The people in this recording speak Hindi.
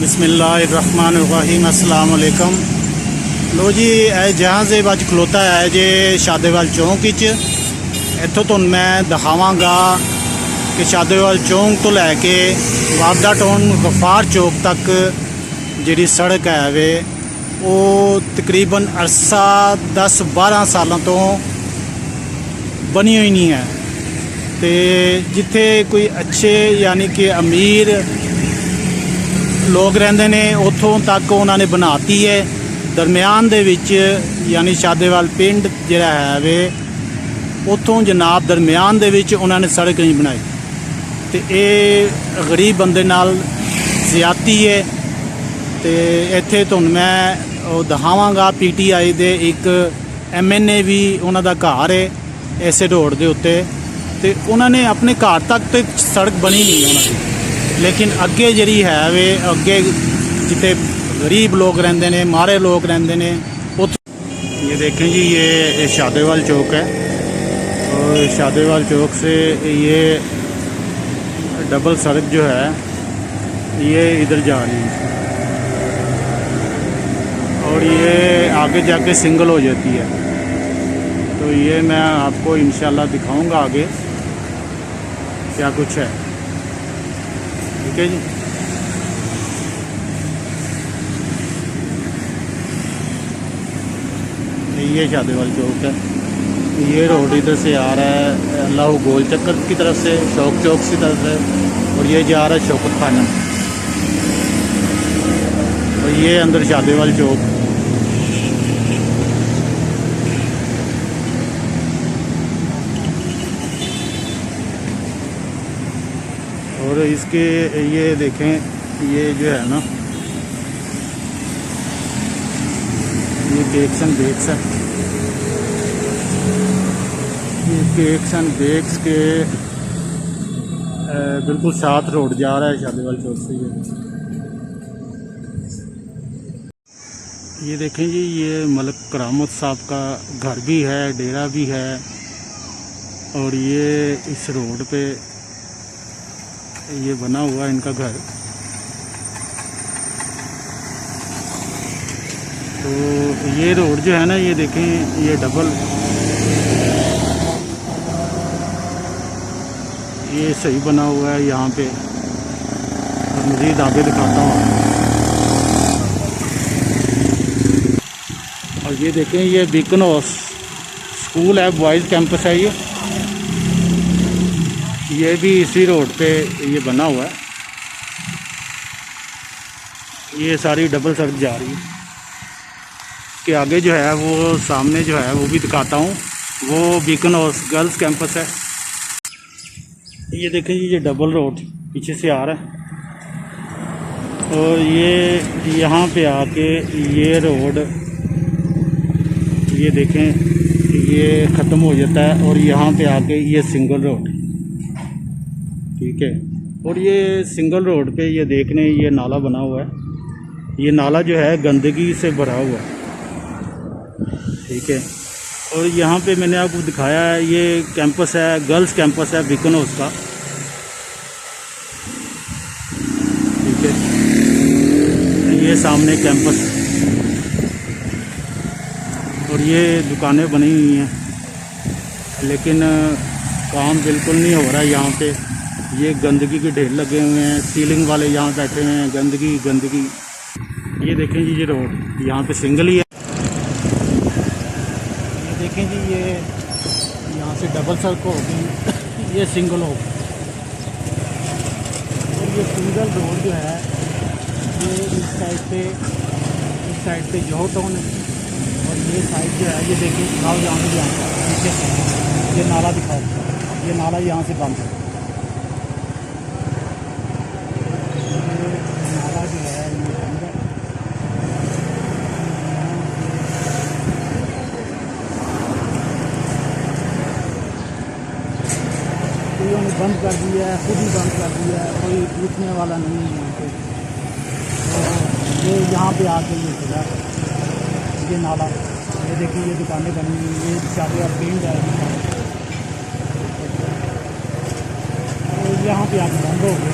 बिस्मिल्लाहिर्रहमानिर्रहीम। अस्सलाम वालेकुम। लो जी जहाँ से अज खलोता है जे शादेवाल चौंक इत्थों तो मैं दिखावांगा कि शादेवाल चौंक तो लैके वापदा टाउन गफार चौक तक जी सड़क है वे वो तकरीबन अरसा 10-12 सालों तो बनी हुई नहीं है। तो जिथे कोई अच्छे यानी कि अमीर लोग रहंदे ने उत्थों तक उन्होंने बनाती है। दरम्यान दे विच यानी शादेवाल पिंड जिहड़ा है वे उत्थों जनाब दरम्यान दे विच उन्होंने सड़क नहीं बनाई। तो ये गरीब बंदे नाल ज़्यादती है। तो इत्थे तुहानूं मैं दिखावांगा PTI दे एक MNA भी उन्हां दा घर है इस रोड दे उत्ते। तो उन्होंने अपने घर तक तो सड़क बनी नहीं उन्होंने, लेकिन अगे जी है वे अगे जिते गरीब लोग रहंदे ने मारे लोग रहंदे ने ये देखें जी ये शादेवाल चौक है और शादेवाल चौक से ये डबल सड़क जो है ये इधर जा रही है और ये आगे जाके सिंगल हो जाती है। तो ये मैं आपको इंशाल्लाह दिखाऊंगा आगे क्या कुछ है। ठीक है जी। ये शादेवाल चौक है। ये रोड इधर से आ रहा है अल्लाह गोल चक्कर की तरफ से, शौक चौक की तरफ से, और ये जा रहा है शौकत खाना और ये अंदर शादेवाल चौक। और इसके ये देखें ये जो है ना ये केक्स एंड बेक्स है। ये केक्स एंड बेक्स के बिल्कुल साथ रोड जा रहा है शादेवाल चौक से। ये देखें जी ये मलिक करामत साहब का घर भी है, डेरा भी है और ये इस रोड पे ये बना हुआ है इनका घर। तो ये रोड जो है ना ये देखें ये डबल ये सही बना हुआ है यहाँ पे। और मज़ीद आगे दिखाता हूँ। और ये देखें ये बीकन हाउस स्कूल है, बॉयज़ कैंपस है ये भी इसी रोड पे ये बना हुआ है। ये सारी डबल सड़क जा रही है। के आगे जो है वो सामने जो है वो भी दिखाता हूँ, वो बीकन हाउस गर्ल्स कैंपस है। ये देखें ये डबल रोड पीछे से आ रहा है और ये यहाँ पे आके ये रोड ये देखें ये ख़त्म हो जाता है और यहाँ पे आके ये सिंगल रोड। ठीक है। और ये सिंगल रोड पे ये देखने ये नाला बना हुआ है। ये नाला जो है गंदगी से भरा हुआ है। ठीक है। और यहाँ पे मैंने आपको दिखाया है ये कैंपस है, गर्ल्स कैंपस है बीकन हाउस का। ठीक है। ये सामने कैंपस और ये दुकानें बनी हुई हैं लेकिन काम बिल्कुल नहीं हो रहा है यहाँ पे। ये गंदगी के ढेर लगे हुए हैं, सीलिंग वाले यहाँ बैठे हुए हैं, गंदगी गंदगी। ये देखें जी ये रोड यहाँ पे सिंगल ही है। ये देखें जी ये यहाँ से डबल सड़क होगी, ये सिंगल होगी। और ये सिंगल रोड जो है ये इस साइड पे जोहर टाउन है और ये साइड जो है ये देखिए दिखाओ यहाँ से पीछे ये नाला दिखाओ, ये नाला यहाँ से बंद है। नाला जो है ये बंद है। कोई ने बंद कर दिया है, खुद ही बंद कर दिया है, कोई पूछने वाला नहीं है यहाँ पे। तो ये यहाँ पे आके ये खुला ये नाला, ये देखिए ये दुकानें बनी हुई, ये शादेवाल पिंड है। तो यहाँ पे आके बंद हो गया।